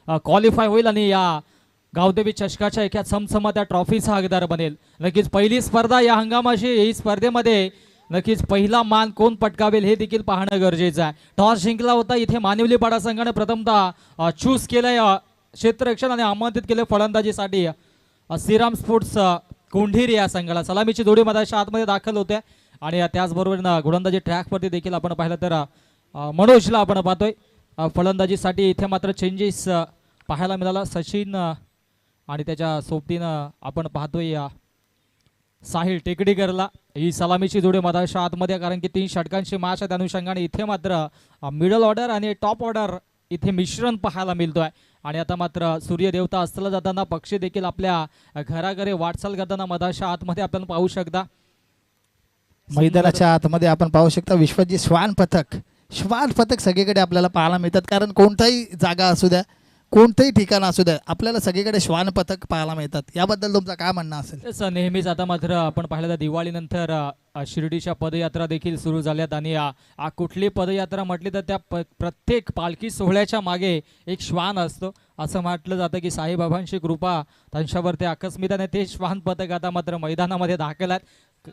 Qualify होईल आणि या गावदेवी चषकाच्या एका चमचमात्या ट्रॉफीचा हकदार बनेल। नक्कीच पहिली स्पर्धा या हंगामाची, ही स्पर्धेमध्ये नक्कीच पहिला मान कोण पटकावेल हे देखील पाहणं गरजेचं आहे। टॉस जिंकला होता इथे मानिवलीपाडा संघाने प्रथमतः चूज केलंय क्षेत्ररक्षण आणि आमंत्रित केले फलंदाजीसाठी श्रीराम स्पोर्ट्स कोंढीर या संघाला। सलामीची जोडी मधाच्या आतमध्ये दाखल होते आणि त्याचबरोबर गोलंदाजी ट्रॅकवरती देखील आपण पाहिलं तर मनोजला आपण पाहतोय फलंदाजीसाठी। इथे मात्र चेंजेस पाहायला मिळाला। सचिन आणि त्याच्या सोबतीनं आपण पाहतोय साहिल टेकडीकरला। ही सलामीची जोडी मधाच्या आतमध्ये, कारण की 3 षटकांची मॅच आहे त्या अनुषंगाने इथे मात्र मिडल ऑर्डर आणि टॉप ऑर्डर इथे मिश्रण पाहायला मिळतोय। आणि आता मात्र सूर्यदेवता अस्तला जाताना पक्षी देखील आपल्या घराघरी वाटचाल करताना मधाच्या आतमध्ये आपण पाहू शकता। मैदानाच्या आतमध्ये आपण पाहू शकता विश्वजित श्वान पथक सगळीकडे आपल्याला पाहायला मिळतात, कारण कोणताही जागा असू द्या, कोणतंही ठिकाण असू द्या, आपल्याला सगळीकडे श्वान पथक पाहायला मिळतात। याबद्दल तुमचं काय म्हणणं असेल? नेहमीच आता मात्र आपण पाहिलं तर दिवाळीनंतर शिर्डीच्या पदयात्रा देखील सुरू झाल्यात आणि कुठली पदयात्रा म्हटली तर त्या प्रत्येक पालखी सोहळ्याच्या मागे एक श्वान असतो। असं म्हटलं जातं की साईबाबांची कृपा त्यांच्यावरती आकस्मिकताने ते श्वान पथक आता मात्र मैदानामध्ये दाखल आहेत।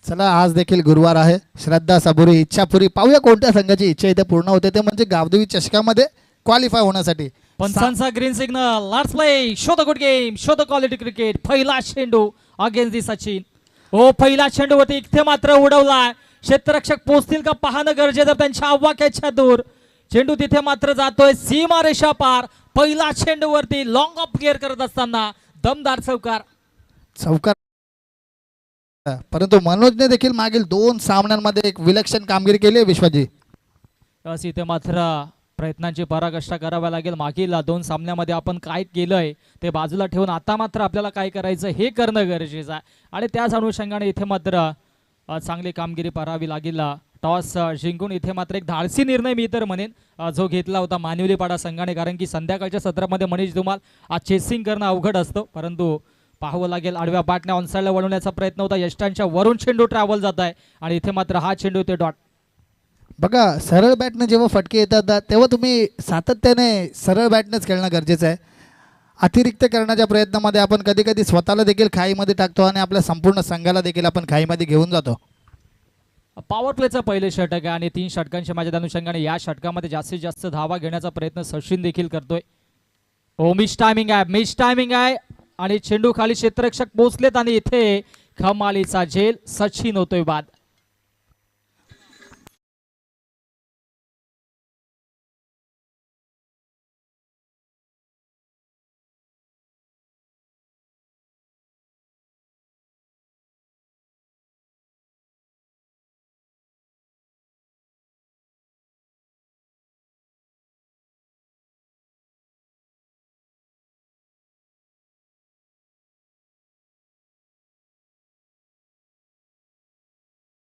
चला, आज देखील गुरुवार आहे। श्रद्धा सबुरी इच्छा पुरी, पाहूया कोणत्या संघाची इच्छा इथे पूर्ण होते, ते म्हणजे गावदेवी चषकामध्ये क्वालिफाय होण्यासाठी। पंचांचा green signal, last play, show the good game, show the quality cricket. पहिला चेंडू अगेन्स्ट दी सचिन। हो, पहिला चेंडू होती इथे मात्र उडवला। क्षेत्ररक्षक पोहोचतील का पाहणं गरजेचं, त्यांच्या आवाक्याच्या दूर चेंडू तिथे मात्र जातोय सीमा रेषा पार। पहिला चेंडूवरती लॉंग ऑफ क्लिअर करत असताना दमदार चौकार, परंतु मनोजने देखील मागील 2 सामन्यांमध्ये एक विलक्षण कामगिरी केली आहे विश्वजी। इथे मात्र प्रयत्नांची पराकाष्ठा कराव्या लागेल। मागील 2 सामन्यामध्ये आपण काय केलंय ते बाजूला ठेवून आता मात्र आपल्याला काय करायचं हे करणं गरजेचं आहे आणि त्याच अनुषंगाने इथे मात्र चांगली कामगिरी करावी लागेल। टॉस जिंकून इथे मात्र एक धाडसी निर्णय मी तर म्हणेन जो घेतला होता मानिवलीपाडा संघाने, कारण की संध्याकाळच्या सत्रामध्ये मनीष धुमाल चेसिंग करणं अवघड असतं, परंतु पाहावं लागेल। आडव्या बॅटने ऑनसाइडला वळवण्याचा प्रयत्न होता, यष्टांच्या वरून चेंडू ट्रॅव्हल जात आहे आणि इथे मात्र हा चेंडू ते डॉट। बघा, सरळ बॅटने जेव्हा फटके येतात तेव्हा तुम्ही सातत्याने सरळ बॅटनेच खेळणं गरजेचं आहे। अतिरिक्त करण्याच्या प्रयत्नामध्ये आपण कधी कधी स्वतःला देखील खाईमध्ये टाकतो आणि आपल्या संपूर्ण संघाला देखील आपण खाईमध्ये घेऊन जातो। पॉवर प्लेचं पहिले षटक आहे आणि 3 षटकांच्या माझ्या अनुषंगाने या षटकामध्ये जास्तीत जास्त धावा घेण्याचा प्रयत्न सचिन देखील करतोय। ओ, मिस टायमिंग आहे आणि चेंडू खाली क्षेत्ररक्षक पोहोचलेत आणि इथे कमालीचा झेल, सचिन होतोय बाद।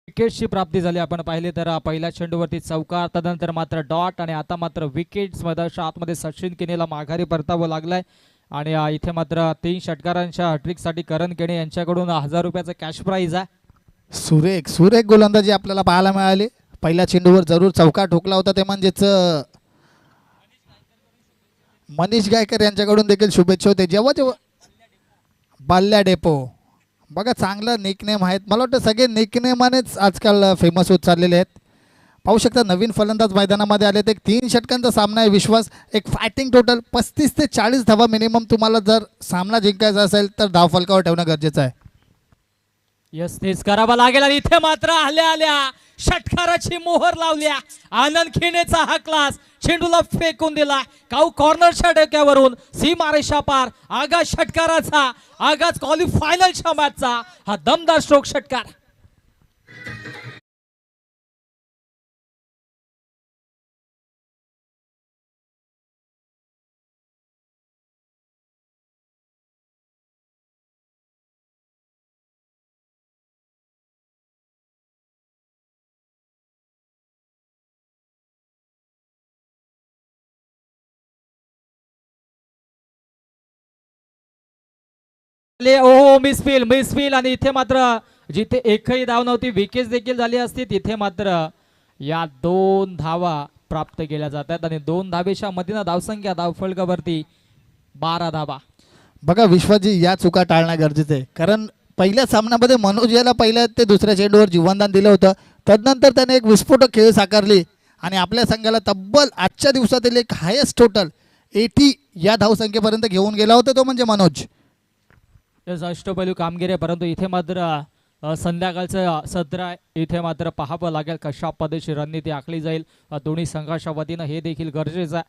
विकेट्सची प्राप्ती झाली आपण पाहिले तर पहिल्या चेंडूवरती चौकार, तदनंतर मात्र डॉट आणि आता मात्र विकेट्स मधाच्या आतमध्ये सचिन केनेला माघारी परतावं लागलाय आणि इथे मात्र 3 षटकारांच्या हॅट्रिकसाठी करण केने यांच्याकडून 1000 रुपयाचं कॅश प्राइज आहे। सुरेख गोलंदाजी आपल्याला पाहायला मिळाली। पहिल्या चेंडूवर जरूर चौकार ठोकला होता, ते म्हणजेच मनीष गायकर यांच्याकडून देखील शुभेच्छा होते। जेव्हा बाल्या डेपो, बघा चांगलं निकनेम आहेत, मला वाटतं सगळे निकनेमानेच आजकाल फेमस होत चाललेले आहेत। पाहू शकता नवीन फलंदाज मैदानामध्ये आले, एक 3 षटकांचा सामना आहे। विश्वास एक फायटिंग टोटल 35 ते 40 धावा मिनिमम तुम्हाला जर सामना जिंकायचा असेल तर धाव फलकावर ठेवणं गरजेचं आहे। यस, तेच करावं लागेल आणि इथे मात्र आल्या षटकाराची मोहर लावल्या। आनंद खिनेचा हा क्लास, चेंडूला फेकून दिला कॉर्नरच्या डोक्यावरून सीमारेषा पार। आगाज षटकाराचा, आगाज क्वालिफायनलच्या मॅचचा हा दमदार स्ट्रोक षटकार। ओ, मिसफील आणि इथे मात्र जिथे एकही धाव नव्हती, विकेट देखील झाली असती, तिथे मात्र या 2 धावा प्राप्त केल्या जातात आणि 2 धावेच्या मधीनं धावसंख्या धावफलकावरती 12 धावा. बघा विश्वजी या चुका टाळणं गरजेचं आहे, कारण पहिल्या सामन्यामध्ये मनोज याला पहिल्या ते दुसऱ्या चेंडूवर जीवनदान दिलं होतं. तदनंतर त्याने एक विस्फोटक खेळ साकारली आणि आपल्या संघाला तब्बल आजच्या दिवसातील एक हायेस्ट टोटल 80 या धावसंख्येपर्यंत घेऊन गेला होता, तो म्हणजे मनोज. अष्टपैलू कामगिरी आहे, परंतु इथे मात्र संध्याकाळचं सत्र आहे. इथे मात्र पाहावं लागेल कशा पद्धतीची रणनीती आखली जाईल दोन्ही संघाच्या वतीनं, हे देखील गरजेचं आहे.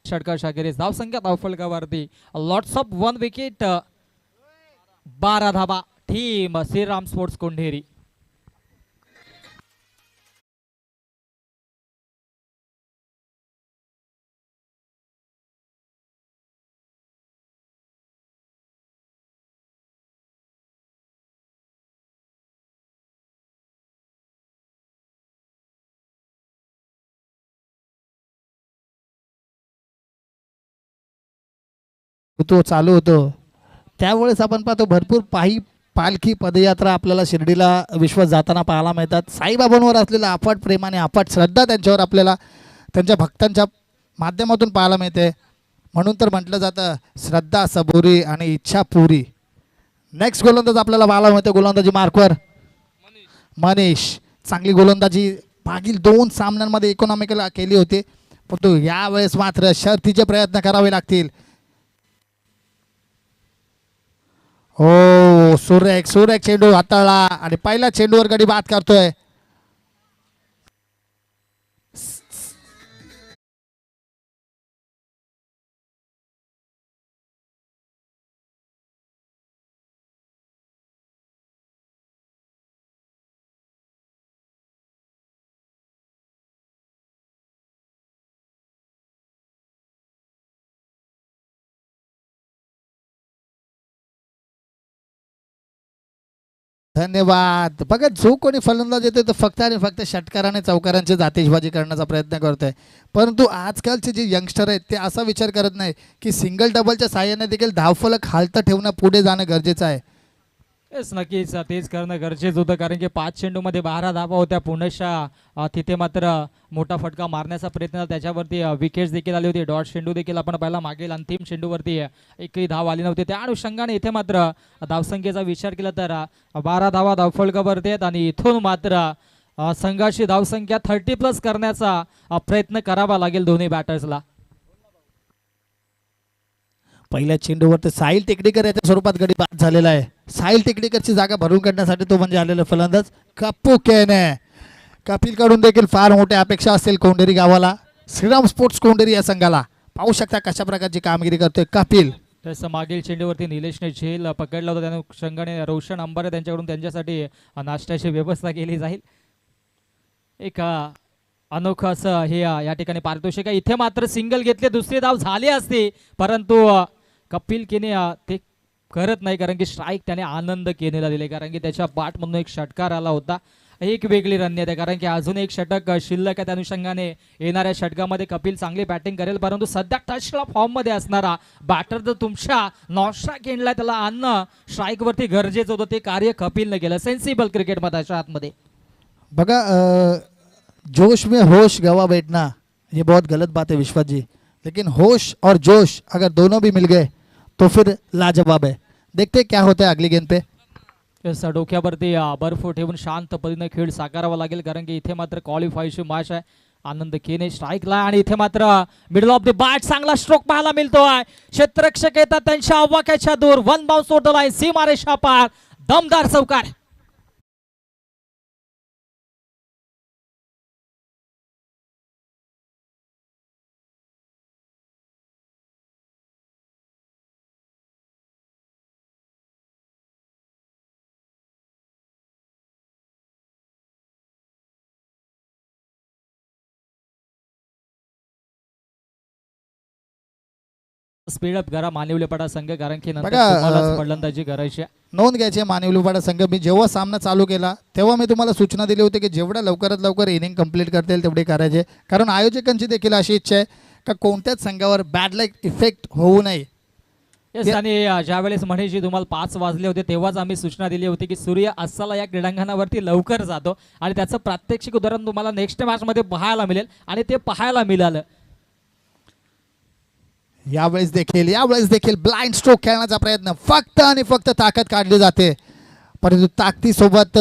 षटकाच्या अखेरीस धावसंख्या धावफलकावरती लॉट्स ऑफ 1 विकेट 12 धावा. Team Shriram sports Kondheri. तो चालू होतो त्यावेळेस आपण पाहतो भरपूर पालखी पदयात्रा आपल्याला शिर्डीला विश्वास जाताना पाहायला मिळतात. साईबाबांवर असलेला अफाट प्रेम आणि अफाट श्रद्धा त्यांच्यावर आपल्याला त्यांच्या भक्तांच्या माध्यमातून पाहायला मिळते. म्हणून तर म्हटलं जातं श्रद्धा सबुरी आणि इच्छा पुरी. नेक्स्ट गोलंदाज आपल्याला पाहायला मिळते गोलंदाजी मार्कवर मनीष. चांगली गोलंदाजी मागील 2 सामन्यांमध्ये इकॉनॉमिकल केली होती, परंतु यावेळेस मात्र शर्थीचे प्रयत्न करावे लागतील. हो सुरेख चेंडू हाताळला आणि पहिल्या चेंडूवर गडी बाद करतोय. धन्यवाद. बघा जो कोणी फलंदाज येतो तो फक्त आणि फक्त षटकार आणि चौकारांची जातीशबाजी करण्याचा प्रयत्न करतोय, परंतु आजकालचे जे यंगस्टर आहेत ते असा विचार करत नाही की सिंगल डबलच्या साहाय्याने देखील धावफलक हालतं ठेवणं पुढे जाणं गरजेचं आहे. येस नक्कीच तेच करणं गरजेचं होतं, कारण की 5 चेंडूमध्ये 12 धावा होत्या. पुण्याच्या तिथे मात्र मोठा फटका मारण्याचा प्रयत्न, त्याच्यावरती विकेट्स देखील आली होती. डॉट चेंडू देखील आपण पाहिला मागील अंतिम चेंडूवरती एकही धाव आली नव्हती. त्या अनुषंगाने इथे मात्र धावसंख्येचा विचार केला तर 12 धावा धावफलकावरती आहेत आणि इथून मात्र संघाची धावसंख्या 30+ करण्याचा प्रयत्न करावा लागेल दोन्ही बॅटर्सला. पहिल्या चेंडूवर तर साहिल टेकडीकर याच्या स्वरूपात गडी बाद झालेला आहे. साहिल टेकडीकरची जागा भरून काढण्यासाठी तो म्हणजे आलेला फलंदाज कप्पू केने. कपिलकडून देखील फार मोठ्या अपेक्षा असतील कोंढेरी गावाला, श्रीराम स्पोर्ट्स कोंढेरी या संघाला. पाहू शकता कशा प्रकारची कामगिरी करतोय कपिल. तसं मागील चेंडूवरती निलेशने झेल पकडला होता, त्याने संघाने रोशन अंबारे त्यांच्याकडून त्यांच्यासाठी नाश्त्याची व्यवस्था केली जाईल. एक अनोखं असं हे या ठिकाणी पारितोषिक आहे. इथे मात्र सिंगल घेतले, दुसरी धाव झाली असती, परंतु कपिल केने ते करत नाही, कारण की स्ट्राईक त्याने आनंद केनेला दिले, कारण की त्याच्या बॅटमधून एक षटकार आला होता. एक वेगळी रणनीती आहे, कारण की अजून एक षटक शिल्लक आहे. त्या अनुषंगाने येणाऱ्या षटकामध्ये कपिल चांगली बॅटिंग करेल, परंतु सध्या टचला फॉर्ममध्ये असणारा बॅटर जर तुमच्या नॉस्ट्रा केनला त्याला आणणं स्ट्राईकवरती गरजेचं होतं, ते कार्य कपिलने केलं सेन्सिबल क्रिकेटमध्ये आतमध्ये. बघा जोश में होश गवा बैठना ये बहुत गलत बात है विश्वास जी, लेकिन होश और जोश अगर दोनों भी मिल गए तो फिर लाजवाब है. देखते क्या होता है अगली गेंद पे. डोक्यावरती बर्फ ठेवून शांत पद्धतीने खेळ साकारावा लागेल, कारण की इथे मात्र क्वालिफायची मॅच आहे. आनंद केने स्ट्राईकला आणि इथे मात्र मिडल ऑफ द बॅट चांगला स्ट्रोक पाहायला मिळतोय. क्षेत्ररक्षक येतात त्यांच्या आवाक्याच्या दूर, 1 बाउन्स ओव्हर द लाईन, सीमारेषा पार, दमदार चौकार. स्पीडअप करा मानिवलेपाडा संघ, कारण की नंतर तुम्हालाच फलंदाजी करायची आहे. नोंद घ्यायची आहे मानिवलीपाडा संघ. मी जेव्हा सामना चालू केला तेव्हा मी तुम्हाला सूचना दिली होती की जेवढ्या लवकरात लवकर इनिंग कंप्लीट करता येईल तेवढे करायचे, कारण आयोजकांची देखील अशी इच्छा आहे का कोणत्याच संघावर बॅड लक इफेक्ट होऊ नये. येस आणि ज्यावेळेस म्हणेशी तुम्हाला 5 वाजले होते तेव्हाच आम्ही सूचना दिली होती की सूर्य अस्ताला या क्रीडांगणावरती लवकर जातो आणि त्याचं प्रात्यक्षिक उदाहरण तुम्हाला नेक्स्ट मॅचमध्ये पाहायला मिळेल आणि ते पाहायला मिळालं. यावेळेस देखील ब्लाइंड स्ट्रोक खेळण्याचा प्रयत्न, फक्त आणि फक्त ताकद काढली जाते, परंतु ताकदीसोबत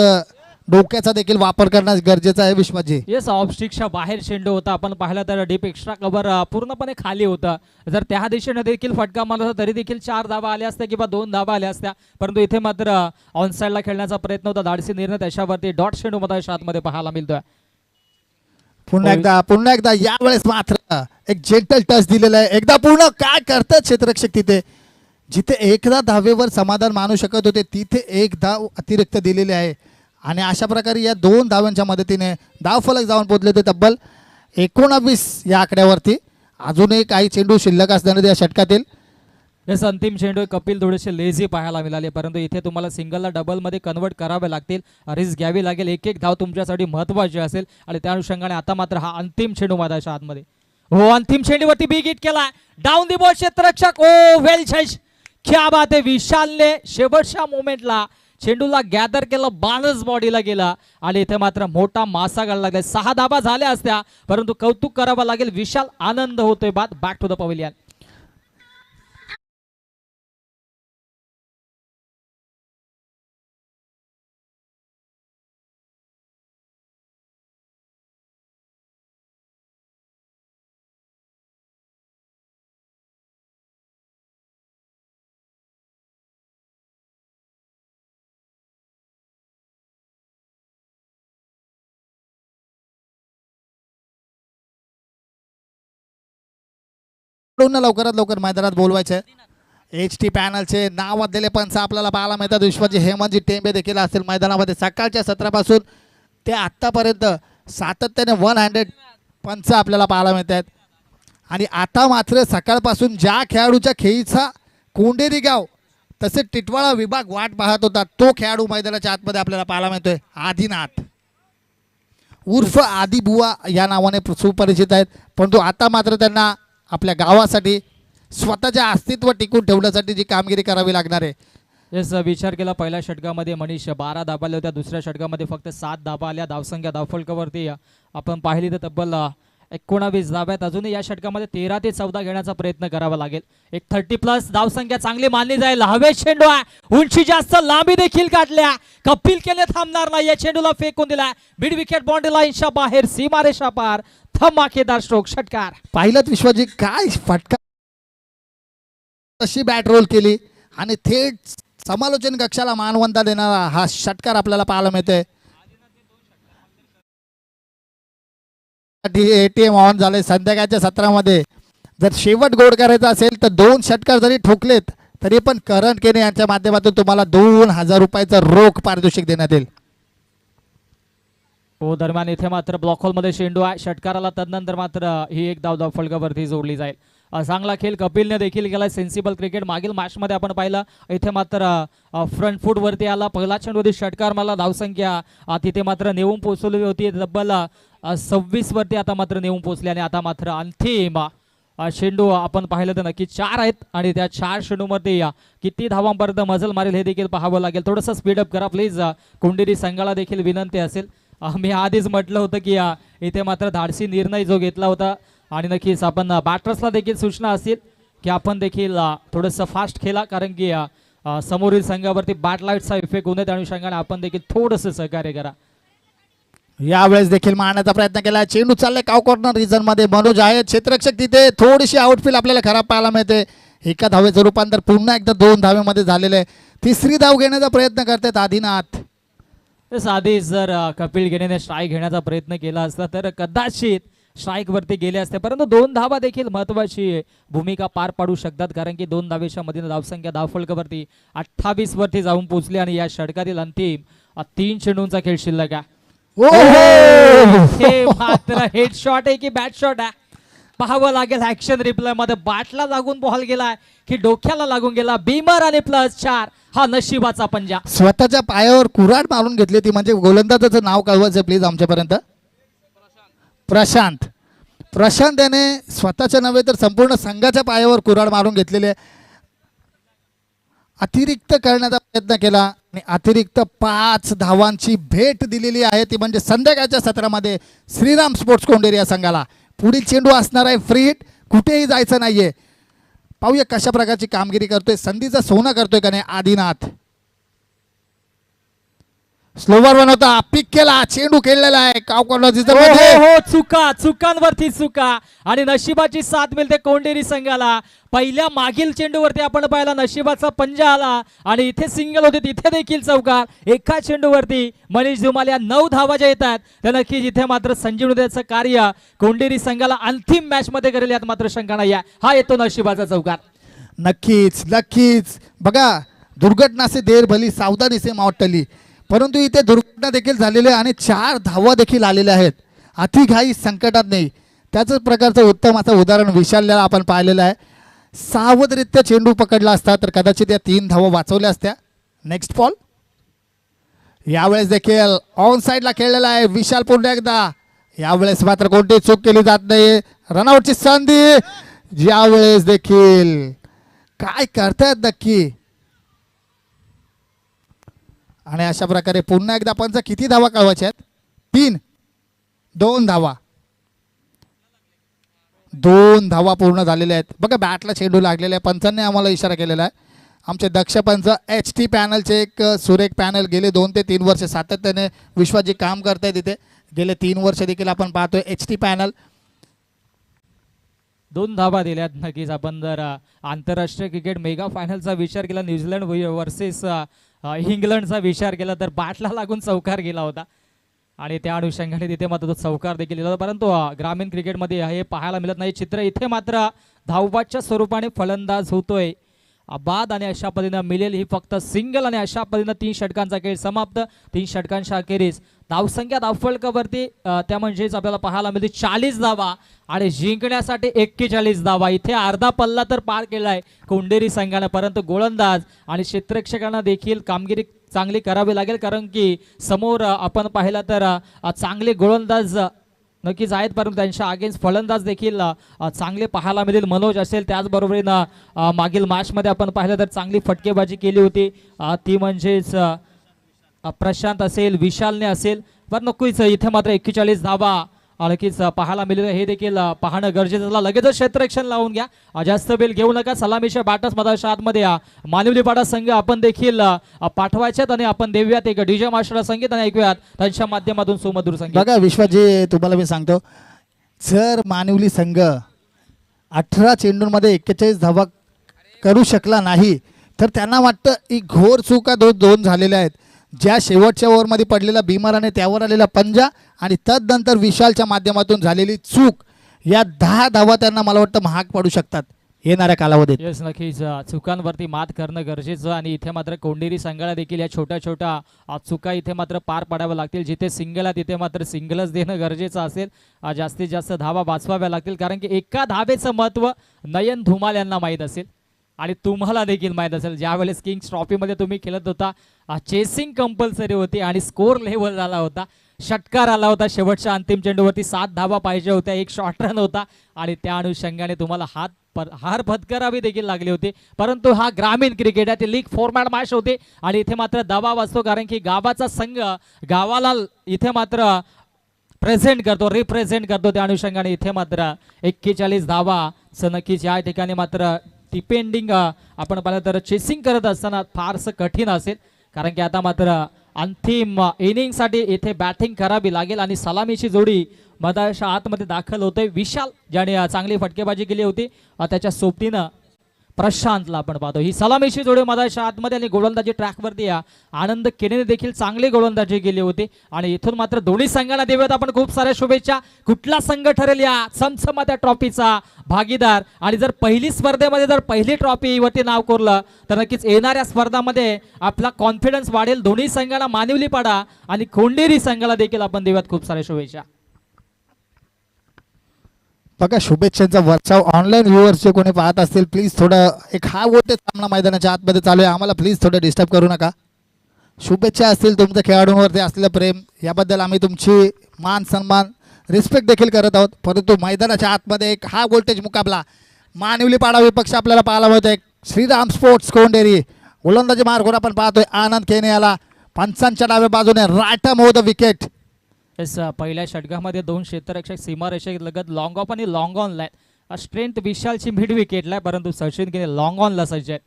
डोक्याचा देखील वापर करणं गरजेचं आहे विश्वजी. येस ऑफ स्टिकच्या बाहेर चेंडू होता. आपण पाहिलं तर डीप एक्स्ट्रा कव्हर पूर्णपणे खाली होता. जर त्या दिशेने देखील फटका मारला तरी देखील 4 धावा आल्या असत्या किंवा 2 धावा आल्या असत्या, परंतु इथे मात्र ऑन साईडला खेळण्याचा प्रयत्न होता. धाडसी निर्णय त्याच्यावरती डॉट चेंडू मध्ये आतमध्ये पाहायला मिळतोय. पुन्हा एकदा यावेळेस मात्र एक जेंटल टच दिलेला आहे. एकदा पूर्ण काय करतात क्षेत्ररक्षक तिथे, जिथे एकदा धावेवर समाधान मानू शकत होते तिथे एक धाव अतिरिक्त दिलेली आहे आणि अशा प्रकारे या 2 धावांच्या मदतीने धावफलक जाऊन पोहोचले ते तब्बल 19 या आकड्यावरती. अजूनही काही चेंडू शिल्लक असल्याने या षटकातील. येस अंतिम चेंडू कपिल थोडेसे लेझी पाहायला मिळाले, परंतु इथे तुम्हाला सिंगलला डबलमध्ये कन्वर्ट करावे लागतील, रिस्क घ्यावी लागेल. एक धाव तुमच्यासाठी महत्त्वाची असेल आणि त्या अनुषंगाने आता मात्र हा अंतिम चेंडू मैदानाच्या आतमध्ये. हो अंतिम चेंडूवरती बिग हिट केला, डाऊन दी बॉल क्षेत्ररक्षक. ओ वेल जज, क्या बात आहे. विशालने शेवटच्या मोमेंटला चेंडूला गॅदर केलं, बाणच बॉडीला गेला आणि इथे मात्र मोठा मासा घालायला लागला. 6 धाबा झाल्या असत्या, परंतु कौतुक करावं लागेल. विशाल आनंद होतोय. Back to the pavilion. लवकरात लवकर मैदानात बोलवायचे. HT पॅनलचे नावाजलेले पंच आपल्याला पाहायला मिळतात. विश्वजी हेमंतजी टेंबे देखील असतील मैदानामध्ये. सकाळच्या सत्रापासून ते आत्तापर्यंत सातत्याने 100 पंच आपल्याला पाहायला मिळतात आणि आता मात्र सकाळपासून ज्या खेळाडूच्या खेळीचा कोंडेरी गाव तसेच टिटवाळा विभाग वाट पाहत होता तो खेळाडू मैदानाच्या आतमध्ये आपल्याला पाहायला मिळतोय. आदिनाथ उर्फ आदिबुवा या नावाने सुपरिचित आहेत, परंतु आता मात्र त्यांना आपल्या गावासाठी स्वतःच्या अस्तित्व टिकून ठेवण्यासाठी जी कामगिरी करावी लागणार आहे. येस विचार केला पहिल्या षटकामध्ये मनीष 12 धाबा आल्या होत्या, दुसऱ्या षटकामध्ये फक्त 7 धाबा आल्या. धावसंख्या धावफलकावरती आपण पाहिली तर तब्बल 19 धाब्यात. अजूनही या षटकामध्ये 13 ते 14 घेण्याचा प्रयत्न करावा लागेल. एक 30+ धावसंख्या चांगली मानली जाईल. हवेत चेंडू आहे, उंची जास्त, लांबी देखील काढल्या. कपिल केले थांबणार नाही, या चेंडूला फेकून दिला. मिड विकेट बाउंड्री लाईनच्या बाहेर, सीमारेषा पार. धमाकेदार स्ट्रोक, षटकार. पाहिलं विश्वजी काय फटका, अशी बॅट रोल केली आणि थेट समालोचन कक्षाला मानवंता देणारा हा षटकार आपल्याला पाहायला मिळतोय. ATM ऑन झाले संध्याकाळच्या सत्रामध्ये. जर शेवट गोड करायचा असेल तर 2 षटकार जरी ठोकलेत तरी पण करण केने यांच्या माध्यमातून तुम्हाला 2000 रुपयाचं रोख पारितोषिक देण्यात येईल. हो दरम्यान इथे मात्र ब्लॉक होलमध्ये चेंडू आहे. षटकाराला तदनंतर मात्र ही एक धाव फलकावरती जोडली जाईल. चांगला खेळ कपिलने देखील केला. Sensible cricket. मागील मॅचमध्ये आपण पाहिलं इथे मात्र फ्रंट फूट वरती आला. पहिला चेंडूवरती षटकार मला धावसंख्या तिथे मात्र नेऊन पोहोचवली होती. तब्बल 26 वरती आता मात्र नेऊन पोहोचले आणि आता मात्र अंतिम चेंडू आपण पाहिलं तर नक्की 4 आहेत आणि त्या 4 चेंडूमध्ये किती धावांपर्यंत मजल मारेल हे देखील पाहावं लागेल. थोडंसं स्पीडअप करा प्लीज. कुंडेरी संघाला देखील विनंती असेल. मी आधीच म्हटलं होतं की इथे मात्र धाडसी निर्णय जो घेतला होता आणि नक्कीच आपण बॅटर्सला देखील सूचना असेल की आपण देखील थोडंसं फास्ट खेळा, कारण की समोरील संघावरती बॅट लाईटचा इफेक्ट होऊ नये त्या अनुषंगाने आपण देखील थोडंसं सहकार्य करा. यावेळेस देखील मारण्याचा प्रयत्न केला. चेंडू चाललाय काव कॉर्नर रिजन मध्ये. मनोज आहे क्षेत्ररक्षक तिथे. थोडीशी आउटफील्ड आपल्याला खराब पाहायला मिळते. एका धावेचं रूपांतर पुन्हा एकदा 2 धावेमध्ये झालेलं आहे. 3री धाव घेण्याचा प्रयत्न करतात आदिनाथ. आधी जर कपिल गेनेने स्ट्राईक घेण्याचा प्रयत्न केला असता तर कदाचित स्ट्राईक वरती गेले असते, परंतु 2 धावा देखील महत्वाची भूमिका पार पाडू शकतात, कारण की 2 धावेच्या मधील धावसंख्या धावफलकावरती 28 वरती जाऊन पोहोचली आणि या षटकातील अंतिम 3 चेंडूंचा खेळ शिल्लक आहे. हे मात्र हेड शॉट आहे की बॅट शॉट आहे पाहावं लागेल. ऍक्शन रिप्लाय मध्ये बॅटला लागून बॉल गेलाय की डोक्याला लागून गेला. बीमर आणि +4 हा नशिबाचा पंजा. स्वतःच्या पायावर कुऱ्हाड मारून घेतली ती, म्हणजे गोलंदाजाचं नाव कळवायचं प्लीज आमच्यापर्यंत. प्रशांत याने स्वतःच्या नव्हे तर संपूर्ण संघाच्या पायावर कुऱ्हाड मारून घेतलेले. अतिरिक्त करण्याचा प्रयत्न केला आणि अतिरिक्त 5 धावांची भेट दिलेली आहे, ती म्हणजे संध्याकाळच्या सत्रामध्ये श्रीराम स्पोर्ट्स कोंडेरी या संघाला. पुढील चेंडू असणार आहे फ्री हिट, कुठेही जायचं नाहीये. पाहूया कशा प्रकारची कामगिरी करतोय, संधीचा सोनं करतोय का नाही आदिनाथ. स्लोवर बनवता, पिक केला, चेंडू खेळलेला आहे हो चुकांवरती चुका आणि नशिबाची साथ मिळते कोंडेरी संघाला. पहिल्या मागील चेंडूवरती आपण पाहिला नशिबाचा पंजा आला आणि इथे सिंगल होते, तिथे देखील चौकार. एका चेंडूवरती मनीष धुमाल या 9 धावा ज्या येतात त्या नक्कीच इथे मात्र संजीवनी द्यायचं कार्य कोंडेरी संघाला अंतिम मॅच मध्ये करेल यात मात्र शंका नाही. हा येतो नशिबाचा चौकार. नक्कीच बघा, दुर्घटना से देर भली सावधानी से मौत टली, परंतु इथे दुर्घटना देखील झालेली आहे आणि 4 धावा देखील आलेल्या आहेत. अतिघाई संकटात नाही, त्याच प्रकारचं उत्तम असं उदाहरण विशालला आपण पाहिलेलं आहे. सावधरित्या चेंडू पकडला असता तर कदाचित या 3 धावा वाचवल्या असत्या. नेक्स्ट बॉल यावेळेस देखील ऑन साईडला खेळलेला आहे विशाल. पुन्हा एकदा यावेळेस मात्र कोणती चूक केली जात नाही. रनआउटची संधी यावेळेस देखील काय करतायत नक्की. आणि अशा प्रकारे पुन्हा एकदा पंच किती धावा कळवायच्या आहेत? 3, 2 धावा, 2 धावा पूर्ण झालेल्या आहेत. बघा बॅटला चेंडू लागलेला आहे. पंचांनी आम्हाला इशारा केलेला आहे. आमचे दक्ष पंच HT पॅनलचे एक सुरेख पॅनल गेले 2 ते 3 वर्ष सातत्याने विश्वात जे काम करताय तिथे गेले 3 वर्ष देखील आपण पाहतोय HT पॅनल. 2 धावा दिल्यात. नक्कीच आपण जर आंतरराष्ट्रीय क्रिकेट मेगा फायनलचा विचार केला, न्यूझीलंड वर्सेस इंग्लंडचा विचार केला तर बॅटला लागून चौकार गेला होता आणि त्या अनुषंगाने तिथे मात्र तो चौकार देखील दिला होता. परंतु ग्रामीण क्रिकेटमध्ये हे पाहायला मिळत नाही चित्र. इथे मात्र धावबादच्या स्वरूपाने फलंदाज होतोय बाद आणि अशा पद्धतीनं मिळेल ही फक्त सिंगल आणि अशा पद्धतीनं 3 षटकांचा खेळ समाप्त. 3 षटकांच्या अखेरीस धावसंख्या धावफलकावरती त्या म्हणजेच आपल्याला पाहायला मिळते 40 धावा आणि जिंकण्यासाठी 41 धावा. इथे अर्धा पल्ला तर पार केलाय कोंडेरी संघाने, परंतु गोलंदाज आणि क्षेत्ररक्षकांना देखील कामगिरी चांगली करावी लागेल, कारण की समोर आपण पाहिलं तर चांगले गोलंदाज नक्कीच आहेत, परंतु त्यांच्या अगेन्स्ट फलंदाज देखील चांगले पाहायला मिळेल. मनोज असेल, त्याचबरोबरीनं मागील मॅचमध्ये आपण पाहिलं तर चांगली फटकेबाजी केली होती ती म्हणजेच प्रशांत असेल, विशालने असेल. पण नक्कीच इथे मात्र 41 धावा नक्कीच पाहायला मिळेल, हे देखील पाहणं गरजेचं झालं. लगेचच क्षेत्ररक्षण लावून घ्या, जास्त बेल घेऊ नका. सलामीच्या बॅटर्स मधाच्या आतमध्ये मानवलीपाडा संघ आपण देखील पाठवायच्यात आणि आपण देऊयात एक डीजे मास्टर संगीत आणि ऐकूयात त्यांच्या माध्यमातून सुमधुर संगीत. बघा विश्वाजी, तुम्हाला मी सांगतो, जर मानवली संघ 18 चेंडूंमध्ये 41 धावा करू शकला नाही तर त्यांना वाटतं ही घोर चुका 2 झालेल्या आहेत. ज्या शेवटच्या ओव्हरमध्ये पडलेला भीमराने त्यावर आलेला पंजा आणि तदनंतर विशालच्या माध्यमातून झालेली चूक, या 10 धावा त्यांना मला वाटतं महाग पडू शकतात येणाऱ्या कालावधीत. येस, नक्कीच चुकांवरती मात करणं गरजेचं आणि इथे मात्र कोंडेरी संघाला देखील या छोट्या छोट्या चुका इथे मात्र पार पाडाव्या लागतील. जिथे सिंगल आहे तिथे मात्र सिंगलच देणं गरजेचं असेल. जास्तीत जास्त धावा वाचवाव्या लागतील, कारण की एका धावेचं महत्त्व नयन धुमाल यांना माहीत असेल आणि तुम्हाला देखील माहीत असेल. ज्यावेळेस किंग्स ट्रॉफीमध्ये तुम्ही खेळत होता चेसिंग कंपल्सरी होती आणि स्कोर लेव्हल झाला होता, षटकार आला होता शेवटच्या अंतिम चेंडूवरती. 7 धावा पाहिजे होत्या, 1 शॉर्ट रन होता आणि त्या अनुषंगाने तुम्हाला हार पत्करावी देखील लागली होती. परंतु हा ग्रामीण क्रिकेट आहे, ते लीग फॉर्मॅट मॅच होते आणि इथे मात्र दबाव असतो, कारण की गावाचा संघ गावाला इथे मात्र प्रेझेंट करतो, रिप्रेझेंट करतो. त्या अनुषंगाने इथे मात्र 41 धावा नक्कीच या ठिकाणी मात्र डिपेंडिंग आपण पाहिलं तर चेसिंग करत असताना फारसं कठीण असेल, कारण की आता मात्र अंतिम इनिंगसाठी इथे बॅटिंग करावी लागेल आणि सलामीची जोडी मधाच्या आतमध्ये दाखल होते. विशाल ज्याने चांगली फटकेबाजी केली होती त्याच्या सोबतीनं प्रशांतला आपण पाहतो. ही सलामीची जोडी मधाच्या आतमध्ये आणि गोलंदाजी ट्रॅकवरती आनंद केनेने देखील चांगली गोलंदाजी केली होती आणि इथून मात्र दोन्ही संघाला देऊयात आपण खूप साऱ्या शुभेच्छा. कुठला संघ ठरेल या चमचमात्या ट्रॉफीचा भागीदार, आणि जर पहिली स्पर्धेमध्ये जर पहिली ट्रॉफीवरती नाव कोरलं तर नक्कीच येणाऱ्या स्पर्धामध्ये आपला कॉन्फिडन्स वाढेल. दोन्ही संघाला मानवलीपाडा आणि कोंडेरी संघाला देखील आपण देऊयात खूप साऱ्या शुभेच्छा. बघा शुभेच्छांचा वर्षाव ऑनलाईन व्ह्युअर्स जे कोणी पाहत असतील प्लीज थोडं एक हा गोटे सामना मैदानाच्या आतमध्ये चालू आहे, आम्हाला प्लीज थोडं डिस्टर्ब करू नका. शुभेच्छा असतील, तुमच्या खेळाडूंवरती असलेलं प्रेम याबद्दल आम्ही तुमची मान सन्मान रिस्पेक्ट देखील करत आहोत. परंतु मैदानाच्या आतमध्ये एक हा व्होल्टेज मुकाबला मानवलीपाडा विपक्ष आपल्याला पाहायला मिळतो. एक श्रीराम स्पोर्ट्स कोंडेरी गोलंदाजी मार्गवर आपण पाहतोय आनंद केने याला पंचांच्या डाव्या बाजूने right arm over the wicket. Yes पहिल्या षटकामध्ये 2 क्षेत्ररक्षक सीमारेषेत लगत लॉंग ऑफ आणि लॉंग ऑन ला स्ट्रेंथ विशालची मिड विकेटला परंतु सचिन केने लॉंग ऑन ला सज्ज आहेत.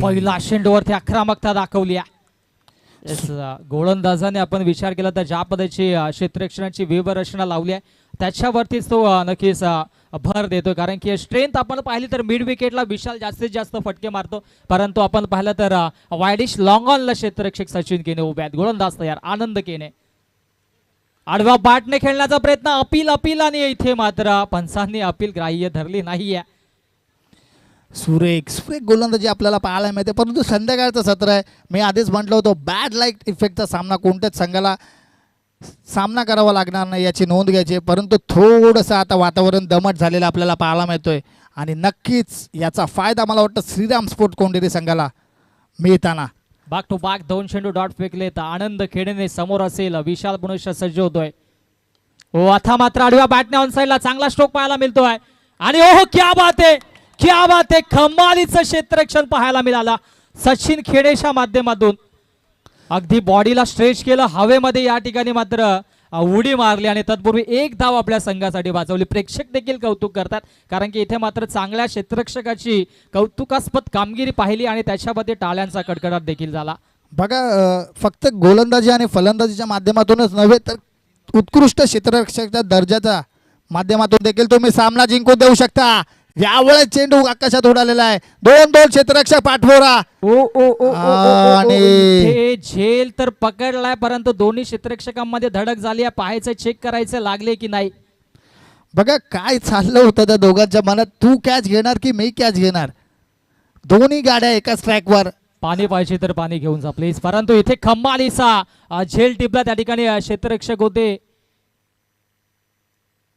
पहिला चेंडूवरती आक्रमकता दाखवली आहे. येस गोलंदाजाने आपण विचार केला तर ज्या पद्धतीची क्षेत्ररक्षणाची व्यूहरचना लावली आहे त्याच्यावरतीच तो नक्कीच भर देतो कारण की स्ट्रेंथ आपण पाहिली तर मिड विकेटला विशाल जास्तीत जास्त फटके मारतो परंतु आपण पाहिलं तर वायडिश लॉंग ऑनला क्षेत्ररक्षक सचिन केने उभे आहेत. गोलंदाज तयार आनंद केने आडव्या बॅटने खेळण्याचा प्रयत्न अपील आणि इथे मात्र पंचांनी अपील ग्राह्य धरली नाहीये. सुरेख गोलंदाजी आपल्याला पाहायला मिळते परंतु संध्याकाळचं सत्र आहे. मी आधीच म्हटलं होतं बॅड लाईट इफेक्टचा सामना कोणत्याच संघाला सामना करावा लागणार नाही याची नोंद घ्यायची परंतु थोडंसं आता वातावरण दमट झालेलं आपल्याला पाहायला मिळतोय आणि नक्कीच याचा फायदा मला वाटतं श्रीराम स्पोर्ट कोंडेरी संघाला मिळताना. बाग टू बाग 2 चेंडू डॉट फेकले तर आनंद खेडेने समोर असेल विशाल पुनश्च सज्ज होतोय. आता मात्र आडव्या बॅटने ऑन साईडला चांगला स्ट्रोक पाहायला मिळतोय आणि ओहो क्या बात आहे कमालीचं क्षेत्ररक्षण पाहायला मिळाला सचिन खेडेच्या माध्यमातून. अगदी बॉडीला स्ट्रेच केलं हवेमध्ये या ठिकाणी मात्र उडी मारली आणि तत्पूर्वी 1 धाव आपल्या संघासाठी वाचवली. प्रेक्षक देखील कौतुक करतात कारण की इथे मात्र चांगल्या क्षेत्ररक्षकाची कौतुकास्पद कामगिरी पाहिली आणि त्याच्यामध्ये टाळ्यांचा कडकडाट देखील झाला. बघा फक्त गोलंदाजी आणि फलंदाजीच्या माध्यमातूनच नव्हे तर उत्कृष्ट क्षेत्ररक्षकाच्या दर्जाच्या माध्यमातून देखील तुम्ही सामना जिंकून देऊ शकता. यावेळेस चेंडू आकाशात उडालेला आहे 2 क्षेत्ररक्षक पाठपोरा आणि झेल तर पकडलाय परंतु दोन्ही क्षेत्ररक्षकांमध्ये धडक झाली आहे. पाहायचं चेक करायचं लागले की नाही. बघा काय चाललं होतं त्या दोघांच्या मनात तू कॅच घेणार की मी कॅच घेणार. दोन्ही गाड्या एकाच ट्रॅकवर. पाणी पाहिजे तर पाणी घेऊन जा प्लीज परंतु इथे खंबालीचा झेल टिपला त्या ठिकाणी क्षेत्ररक्षक होते.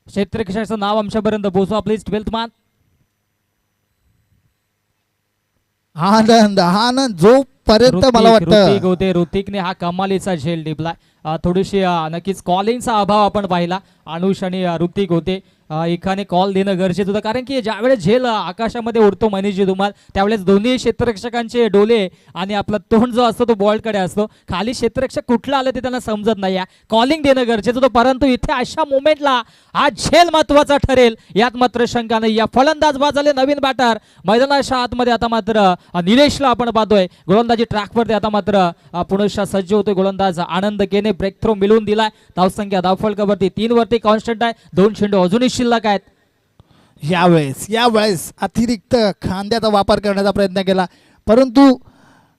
क्षेत्ररक्षकाचं नाव आमच्यापर्यंत पोहोचवा प्लीज 12th मान. आनंद जोपर्यंत मला वाटतं ऋतिकने हा कमालीचा झेल टिपलाय. थोडीशी नक्कीच कॉलिंगचा अभाव आपण पाहिला. अनुष आणि ऋतिक होते एकाने कॉल देणं गरजेचं होतं कारण की ज्यावेळेस झेल आकाशामध्ये उडतो मनीषजी धुमाल त्यावेळेस दोन्ही क्षेत्ररक्षकांचे डोले आणि आपला तोंड जो असतो तो बॉलकडे असतो. खाली क्षेत्ररक्षक कुठला आलं ते त्यांना समजत नाही. कॉलिंग देणं गरजेचं होतं परंतु इथे अशा मोमेंटला हा झेल महत्वाचा ठरेल यात मात्र शंका नाही. या फलंदाज बाजाले नवीन बॅटर मैदानाच्या आतमध्ये आता मात्र निलेशला आपण पाहतोय गोलंदाजी ट्रॅकवरती आता मात्र पुनश्च सज्ज होतोय. गोलंदाज आनंद केने ब्रेक थ्रो मिळवून दिलाय. धावसंख्या धावफलकावरती 3 वरती कॉन्स्टंट आहे. 2 चेंडू अजूनही शिल्लक आहेत. यावेळेस अतिरिक्त खांद्याचा वापर करण्याचा प्रयत्न केला परंतु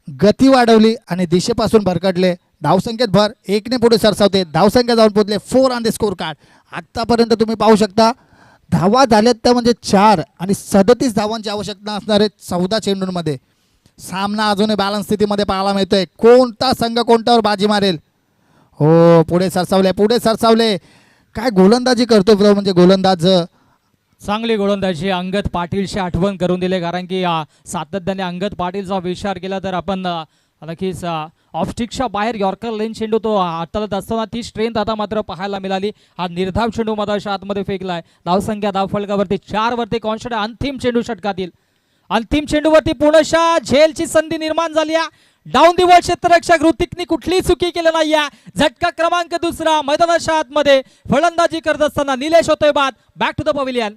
गती वाढवली आणि दिशेपासून भरकटले. धावसंख्येत भर 1ने पुढे सरसावते. धावसंख्या जाऊन पोहोचले 4 ऑन द स्कोर कार्ड. आतापर्यंत तुम्ही पाहू शकता धावा झाल्यात त्या म्हणजे 4 आणि 37 धावांची आवश्यकता असणार आहे 14 चेंडूंमध्ये. सामना अजूनही बॅलन्स स्थितीमध्ये पाहायला मिळतोय. कोणता संघ कोणत्यावर बाजी मारेल. हो पुढे सरसावले काय गोलंदाजी करतोय म्हणजे गोलंदाज चांगली गोलंदाजी. अंगद पाटीलची आठवण करून दिले कारण की सातत्याने अंगद पाटीलचा विचार केला तर आपण नक्कीच ऑफस्टिकच्या बाहेर यॉर्कर लेन चेंडू तो हाताळत असताना ती स्ट्रेंथ आता मात्र पाहायला मिळाली. हा निर्धाव चेंडू मधाच्या आतमध्ये फेकलाय. धावसंख्या धावफलकावरती 4 वरती कॉन्स्टंट. अंतिम चेंडू षटकातील अंतिम चेंडूवरती पुनश्च झेलची संधी निर्माण झाली. डाऊन दी बॉल क्षेत्ररक्षक ऋतिकनी कुठलीही चुकी केली नाही. झटका क्रमांक 2 मैदानाच्या आतमध्ये फलंदाजी करत असताना निलेश होतोय बाद. Back to the pavilion.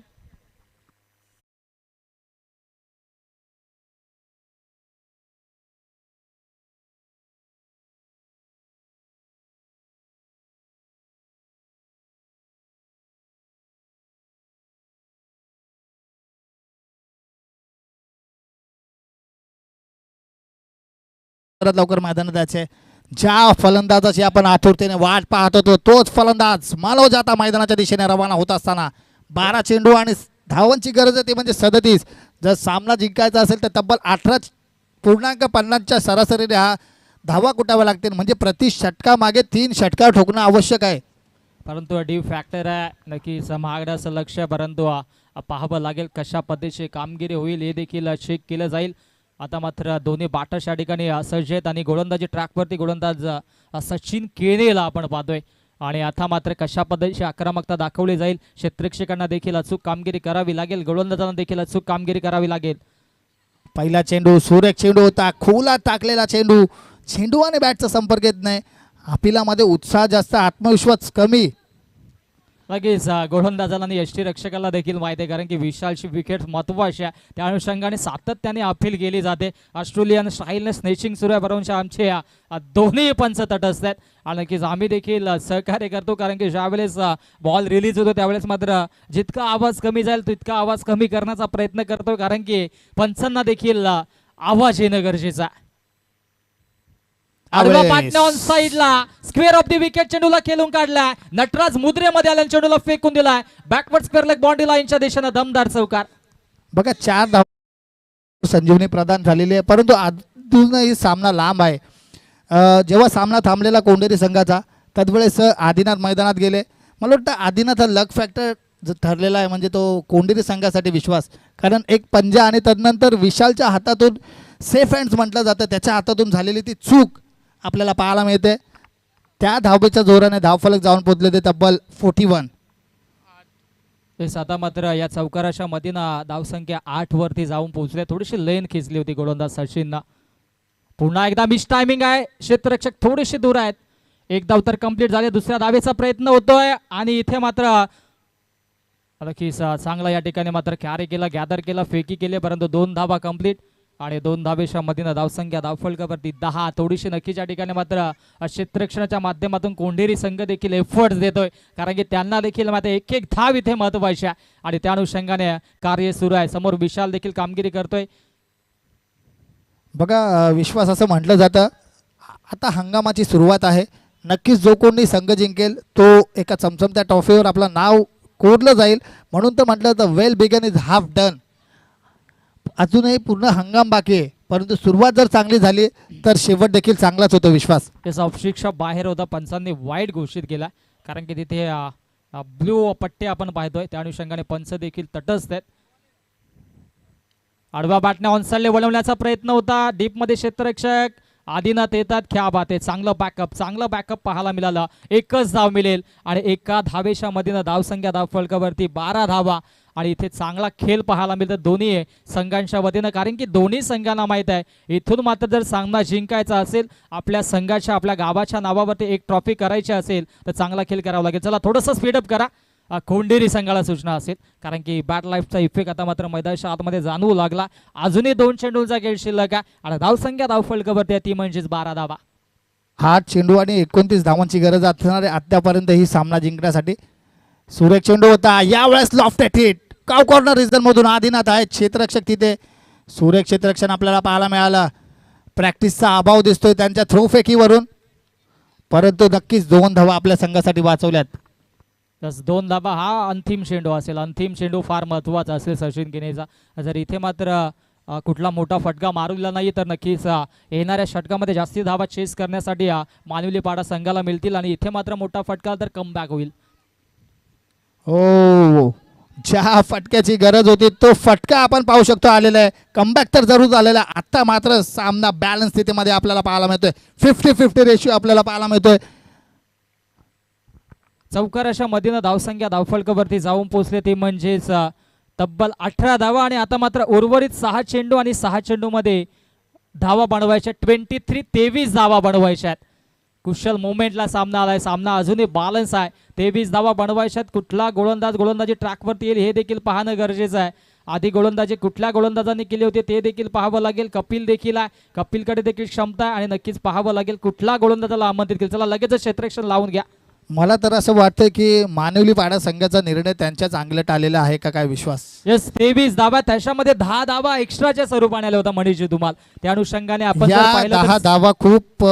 लवकर मैदानात जायचे. ज्या फलंदाजाची आपण आतुरतेने वाट पाहत होतो तोच फलंदाज मानव जाता मैदानाच्या दिशेने रवाना होत असताना 12 चेंडू आणि धावांची गरज आहे ती म्हणजे 37. जर सामना जिंकायचा असेल तर तब्बल 18.50च्या सरासरीने हा धावा कुटाव्या लागतील म्हणजे प्रति षटकामागे 3 षटकार ठोकणं आवश्यक आहे. परंतु डी फॅक्टर आहे नक्कीच महागड्याचं लक्ष परंतु पाहावं लागेल कशा पद्धतीची कामगिरी होईल हे देखील चेक केलं जाईल. आता मात्र दोन्ही बॅटर्स या ठिकाणी सज्ज आहेत आणि गोलंदाजी ट्रॅकवरती गोलंदाज सचिन केनेला आपण पाहतोय आणि आता मात्र कशा पद्धतीची आक्रमकता दाखवली जाईल. क्षेत्ररक्षकांना देखील अचूक कामगिरी करावी लागेल. गोलंदाजांना देखील अचूक कामगिरी करावी लागेल. पहिला चेंडू सुरेख चेंडू होता, खोलात टाकलेला चेंडू, चेंडू आणि बॅटचा संपर्क येत नाही. अपिलामध्ये उत्साह जास्त, आत्मविश्वास कमी. लगेच गोलंदाजाला आणि यष्टीरक्षकाला देखील माहिती आहे, कारण की विशालची विकेट महत्वाची आहे. त्या अनुषंगाने सातत्याने अपील केली जाते. ऑस्ट्रेलियन स्टाईलने स्नेचिंग सुरू आहे, परंतु आमचे दोन्ही पंच तटस्थ आहेत. आणि नक्कीच आम्ही देखील सहकार्य करतो, कारण की ज्यावेळेस बॉल रिलीज होतो त्यावेळेस मात्र जितका आवाज कमी जाईल तितका आवाज कमी करण्याचा प्रयत्न करतो, कारण की पंचांना देखील आवाज येणं गरजेचं आहे. आडवा पाटण्या ऑन साइडला स्क्वेअर ऑफ द विकेट चेंडूला खेळून काढलाय. नटराज मुद्रेमध्ये आल्या चेंडूला फेकून दिलाय. बॅकवर्ड स्क्वेअर लेग बाउंड्री लाईनच्या दिशेने दमदार चौकार. बघा 4 धावा संजीवनी प्रदान झालेली आहे, परंतु अजूनही सामना लांब आहे. जेव्हा सामना थांबलेला कोंडेरी संघाचा त्यावेळेस आदिनाथ मैदानात गेले. मला वाटतं आदिनाथ हा लक फॅक्टर ठरलेला आहे, म्हणजे तो कोंडेरी संघासाठी विश्वास. कारण एक पंजा आणि तदनंतर विशालच्या हातातून सेफ हँड्स म्हटलं जातं, त्याच्या हातातून झालेली ती चूक आपल्याला पाहायला मिळते. त्या धावेच्या जोराने धावफलक जाऊन पोहोचले ते तब्बल 41. आता मात्र या चौकाराच्या मधीनं धावसंख्या 8 वरती जाऊन पोहोचले. थोडीशी लेन खिचली होती गोलंदाज सचिनना. पुन्हा एकदा मिस टायमिंग आहे. क्षेत्ररक्षक थोडेसे दूर आहेत. एक धाव तर कंप्लीट झाले, दुसऱ्या धावेचा प्रयत्न होतोय आणि इथे मात्र नक्कीच चांगला या ठिकाणी मात्र कॅरी केला, गॅदर केला, फेकी केले, परंतु 2 धावा कंप्लीट आणि 2 धावेच्या मधीनं धावसंख्या धावफलकावरती 10. थोडीशी नक्कीच या ठिकाणी मात्र क्षेत्ररक्षणाच्या माध्यमातून कोंढेरी संघ देखील एफर्ट्स देतोय, कारण की त्यांना देखील मात्र एक एक धाव इथे महत्वाची आहे आणि त्या अनुषंगाने कार्य सुरू आहे. समोर विशाल देखील कामगिरी करतोय. बघा विश्वास असं म्हटलं जातं, आता हंगामाची सुरुवात आहे. नक्कीच जो कोणी संघ जिंकेल तो एका चमचमत्या ट्रॉफीवर आपलं नाव कोरलं जाईल. म्हणून तर म्हटलं तर well begun is half done. अजूनही पूर्ण हंगाम बाकी आहे, परंतु सुरुवात जर चांगली झाली तर शेवट देखील चांगलाच होतो. विश्वास त्याचा ऑफशिक्षा बाहेर होता, पंचांनी वाईट घोषित केला, कारण की तिथे ब्लू पट्टे आपण पाहतोय. त्या अनुषंगाने पंच देखील तटस्थ आहेत. आडवा बॅटने ऑनसाइडले वळवण्याचा प्रयत्न होता. डीपमध्ये क्षेत्ररक्षक आदिनाथ येतात. क्या बात आहे, चांगलं बॅकअप पाहायला मिळालं. एकच धाव मिळेल आणि एका धावेच्या मधीनं धावसंख्या धावफलकावरती 12 धावा आणि इथे चांगला खेळ पाहायला मिळतं दोन्ही संघांच्या वतीनं, कारण की दोन्ही संघांना माहीत आहे इथून मात्र जर सामना जिंकायचा असेल, आपल्या संघाच्या आपल्या गावाच्या नावावरती एक ट्रॉफी करायची असेल तर चांगला खेळ करावा लागेल. चला थोडंसं स्पीडअप करा. कोंढेरी संघाला सूचना असेल, कारण की बॅट लाईफचा इफेक्ट आता मात्र मैदानाच्या आतमध्ये जाणवू लागला. अजूनही 2 चेंडूंचा खेळ शिल्लक आहे आणि धावसंख्या धावफलकावरती ती म्हणजेच 12 धावा. 8 चेंडू आणि 29 धावांची गरज असणार आहे आतापर्यंत ही सामना जिंकण्यासाठी. सुरेख चेंडू होता, यावेळेस लॉफ्टेड हिट काव कॉर्नर रिझन मधून आदिनाथ आहे क्षेत्ररक्षक तिथे. सुरेख क्षेत्ररक्षण आपल्याला पाहायला मिळालं. प्रॅक्टिसचा अभाव दिसतोय त्यांच्या थ्रो फेकीवरून, परंतु नक्कीच 2 धावा आपल्या संघासाठी वाचवल्यात. 2 धावा हा अंतिम चेंडू असेल. अंतिम चेंडू फार महत्वाचा असेल सचिन किनेचा. जर इथे मात्र कुठला मोठा फटका मारूला नाही तर नक्कीच येणाऱ्या षटकामध्ये जास्ती धावा चेस करण्यासाठी मानवली पाडा संघाला मिळतील आणि इथे मात्र मोठा फटका तर कमबॅक होईल. हो, ज्या फटक्याची गरज होती तो फटका आपण पाहू शकतो आलेला आहे. कमबॅक तर जरूर झालेला. आता मात्र सामना बॅलन्स स्थितीमध्ये आपल्याला पाहायला मिळतोय. 50-50 रेशिओ आपल्याला पाहायला मिळतोय. चौकाराच्या मधीनं धावसंख्या धावफलकावरती जाऊन पोहोचले ते म्हणजेच तब्बल 18 धावा आणि आता मात्र उर्वरित 6 चेंडू आणि 6 चेंडूमध्ये धावा बनवायच्या. 23 धावा बनवायच्या आहेत. कुशल मोमेंटला सामना आलाय. सामना अजूनही बॅलन्स आहे. 23 धावा बनवायच्यात. कुठला गोलंदाजी ट्रॅकवरती येईल हे देखील पाहणं गरजेचं आहे. आधी गोलंदाजी कुठल्या गोलंदाजांनी केली होती ते देखील पाहावं लागेल. कपिल देखील आहे, कपिलकडे देखील क्षमता आहे आणि नक्कीच पाहावं लागेल कुठला गोलंदाजाला आमंत्रित केलं. चला लगेच क्षेत्ररक्षण लावून घ्या. मला तर असं वाटतं की मानवली पाडा संघाचा निर्णय त्यांच्याच अंगलट आलेला आहे का काय विश्वास. येस, 23 धावा, त्याच्यामध्ये 10 धावा एक्स्ट्राच्या स्वरूपाने आल्या होता मनीष धुमाल. त्या अनुषंगाने आपण जर या पाहिलं 10 तर धावा खूप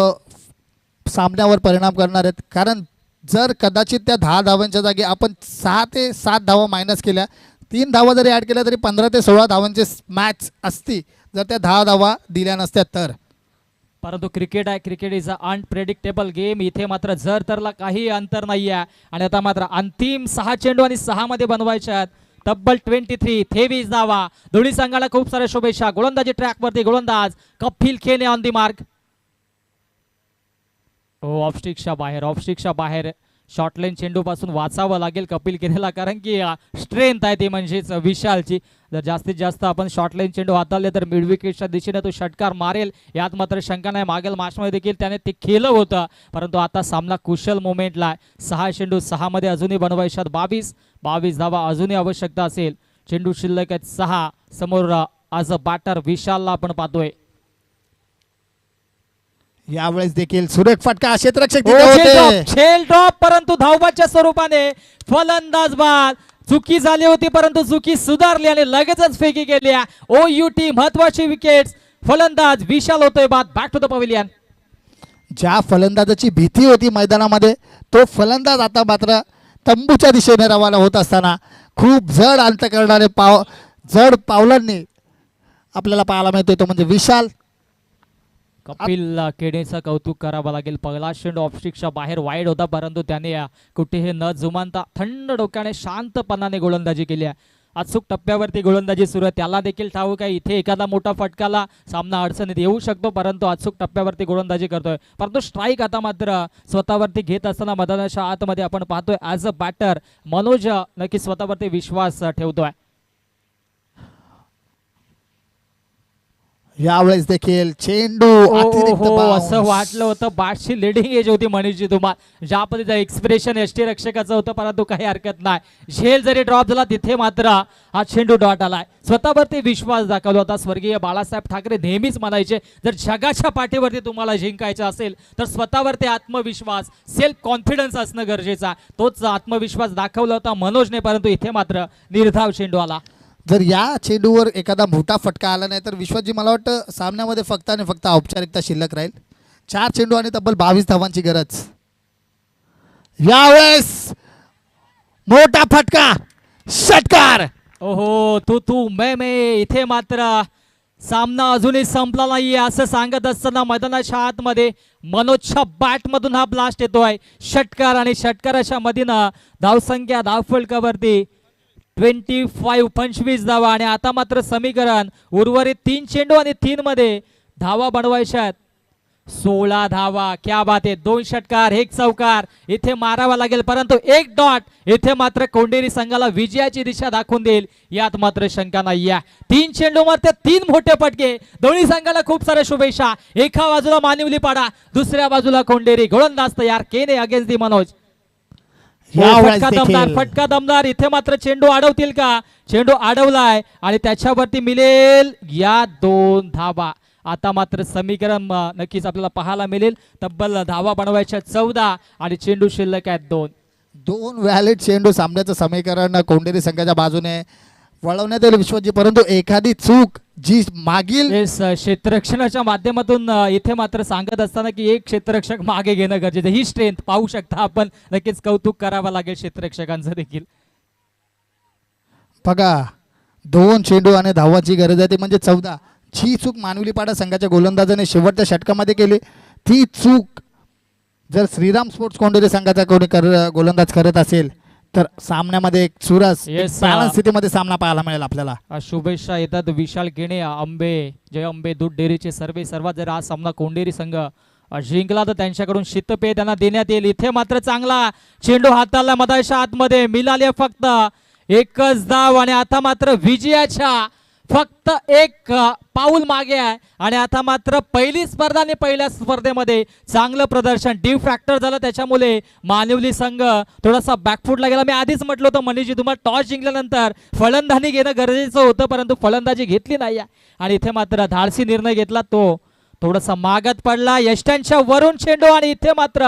सामन्यावर परिणाम करणार आहेत. कारण जर कदाचित त्या 10 धावांच्या जागी आपण 6 ते 7 धावा मायनस केल्या, 3 धावा जरी ॲड केल्या तरी 15 ते 16 धावांची मॅच असती जर त्या 10 धावा दिल्या नसत्या तर. परंतु क्रिकेट आहे, cricket is a unpredictable game. इथे मात्र जर तरला काही अंतर नाही आहे आणि आता मात्र अंतिम 6 चेंडू आणि 6 मध्ये बनवायचे आहेत. तब्बल 23 धावा. दोन्ही संघाला खूप साऱ्या शुभेच्छा. गोलंदाजी ट्रॅकवरती गोलंदाज कपिल खेने ऑन दी मार्क. ऑफस्टिकच्या बाहेर शॉर्ट लाईन चेंडू पासून वाचावं लागेल कपिल केनेला, कारण की स्ट्रेंथ आहे ती म्हणजेच विशालची. जर जास्तीत जास्त आपण शॉर्ट लाईन चेंडू हाताळले तर मिड विकेटच्या दिशेने तो षटकार मारेल यात मात्र शंका नाही. मागील मॅचमध्ये देखील त्याने ते केलं होतं, परंतु आता सामना कुशल मोमेंटला आहे. 6 चेंडू 6 मध्ये अजूनही बनवायच्यात 22 धावा अजूनही आवश्यकता असेल. चेंडू शिल्लक आहेत 6. समोर आज बॅटर विशालला आपण पाहतोय. यावेळेस देखील सुरेख फटका क्षेत्ररक्षक हो, तिथे होते. झेल ड्रॉप, परंतु धावबाच्या स्वरूपाने फलंदाज बाद. चुकी झाली होती परंतु चुकी सुधारली आणि लगेचच फेकी केली. OUT महत्वाची विकेट. फलंदाज विशाल होतोय बाद. Back to the pavilion. ज्या फलंदाजाची भीती होती मैदानामध्ये तो फलंदाज आता मात्र तंबूच्या दिशेने रवाना होत असताना खूप जड अंत करणारे जड पावलांनी आपल्याला पाहायला मिळतोय तो म्हणजे विशाल. कपिल केनेचं कौतुक करावं लागेल. पहिला चेंडू ऑफस्टिकच्या बाहेर वाईड होता, परंतु त्याने कुठेही न जुमानता थंड डोक्याने शांतपणाने गोलंदाजी केली आहे. अचूक टप्प्यावरती गोलंदाजी सुरू आहे. त्याला देखील ठाऊक आहे इथे एखादा मोठा फटकाला सामना अडचणीत येऊ शकतो, परंतु अचूक टप्प्यावरती गोलंदाजी करतोय. परंतु स्ट्राईक आता मात्र स्वतःवरती घेत असताना मैदानाच्या आतमध्ये आपण पाहतोय ॲज अ बॅटर मनोज नक्की स्वतःवरती विश्वास ठेवतोय. यावेळेस देखील चेंडू अतिरिक्त हो, bounce. असं वाटलं होतं. बॅटची लिडिंग एज होती मनीषजी तुम्हाला. ज्या पद्धतीचं एक्सप्रेशन एसटी रक्षकाचं होतं, परंतु काही हरकत नाही. झेल जरी ड्रॉप झाला तिथे मात्र हा चेंडू डॉट आलाय. स्वतःवरती विश्वास दाखवला होता. स्वर्गीय बाळासाहेब ठाकरे नेहमीच म्हणायचे जर जगाच्या पाठीवरती तुम्हाला जिंकायचं असेल तर स्वतःवरती आत्मविश्वास सेल्फ कॉन्फिडन्स असणं गरजेचं आहे. तोच आत्मविश्वास दाखवला होता मनोजने, परंतु इथे मात्र निर्धाव चेंडू आला. जर या चेंडूवर एखादा मोठा फटका आला नाही तर विश्वजी मला वाटतं सामन्यामध्ये फक्त आणि फक्त औपचारिकता शिल्लक राहील. 4 चेंडू आणि तब्बल 22 धावांची गरज. यावेळेस मोठा फटका षटकार. ओहो, तू मैं इथे मात्र सामना अजूनही संपला नाहीये असं सांगत असताना मैदानाच्या आतमध्ये मनोजच्या बॅटमधून हा ब्लास्ट येतोय. षटकार आणि षटकाराच्या मधीनं धावसंख्या धावफलकावरती 25 धावा. आणि आता मात्र समीकरण उर्वरित 3 चेंडू आणि 3 मध्ये धावा बनवायच्या आहेत. 16 धावा. क्या बात आहे. 2 षटकार 1 चौकार इथे मारावा लागेल, परंतु 1 डॉट इथे मात्र कोंडेरी संघाला विजयाची दिशा दाखवून देईल यात मात्र शंका नाही आहे. 3 चेंडू मात्र 3 मोठे फटके. दोन्ही संघाला खूप साऱ्या शुभेच्छा. एका बाजूला मानिवली पाडा, दुसऱ्या बाजूला कोंडेरी. गोलंदाज तयार. केने अगेन्स्ट दी मनोज. फटका दमदार. इथे मात्र चेंडू अडवतील का? चेंडू अडवलाय आणि त्याच्यावरती मिळेल या 2 धावा. आता मात्र समीकरण नक्कीच आपल्याला पाहायला मिळेल. तब्बल धावा बनवायच्या 14 आणि चेंडू शिल्लक आहेत 2 व्हॅलिड चेंडू. सामन्याचं समीकरण कोंडेरी संघाच्या बाजूने वळवण्यात येईल विश्वजी, परंतु एखादी चूक जी मागील क्षेत्ररक्षणाच्या माध्यमातून इथे मात्र सांगत असताना की एक क्षेत्ररक्षक मागे घेणं गरजेचं. ही स्ट्रेंथ पाहू शकता आपण. नक्कीच कौतुक करावं लागेल क्षेत्ररक्षकांचं देखील. बघा 2 चेंडू आणि धावांची गरज आहे, ती म्हणजे 14. जी चूक मानवलीपाडा संघाच्या गोलंदाजाने शेवटच्या षटकामध्ये केली ती चूक जर श्रीराम स्पोर्ट्स कोंडेरी संघाचा कोणी गोलंदाज करत असेल तर सामन्यामध्ये एक चुरस बॅलन्स स्थितीमध्ये सामना पाहायला मिळेल आपल्याला. शुभेच्छा येतात विशाल केणे, जय अंबे दूध डेअरीचे सर्वात जर हा सामना कोंडेरी संघ जिंकला तर त्यांच्याकडून शीतपेय त्यांना देण्यात येईल. इथे मात्र चांगला चेंडू हाताला मधाच्या आतमध्ये मिळाले फक्त 1च धाव. आणि आता मात्र विजयाच्या फक्त 1 पाऊल मागे आहे. आणि आता मात्र पहिली स्पर्धा आणि पहिल्या स्पर्धेमध्ये चांगलं प्रदर्शन डी फॅक्टर झालं, त्याच्यामुळे मानिवली संघ थोडासा बॅकफूटला गेला. मी आधीच म्हटलं होतं मनीषजी तुम्हाला टॉस जिंकल्यानंतर फलंदाजी घेणं गरजेचं होतं, परंतु फलंदाजी घेतली नाही आणि इथे मात्र धाडसी निर्णय घेतला. तो थोडासा मागत पडला. यष्ट्यांच्या वरून चेंडू आणि इथे मात्र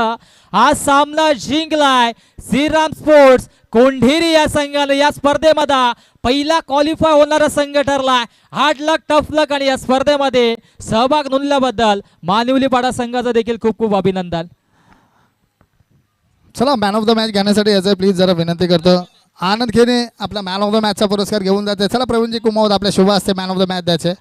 हा सामना जिंकलाय श्रीराम स्पोर्ट्स कोंढेरी या संघाने. या स्पर्धेमध्ये पहिला क्वालिफाय होणारा संघ ठरलाय. हार्ड लक टफ लक आणि या स्पर्धेमध्ये सहभाग नोंदल्याबद्दल मानिवलीपाडा संघाचं देखील खूप खूप अभिनंदन. चला मॅन ऑफ द मॅच घेण्यासाठी याचं प्लीज जरा विनंती करतो. आनंद खेने आपला मॅन ऑफ द मॅचचा पुरस्कार घेऊन जाते. चला प्रवीणजी कुमावत आपल्या शुभ हस्ते मॅन ऑफ द मॅच द्यायचे.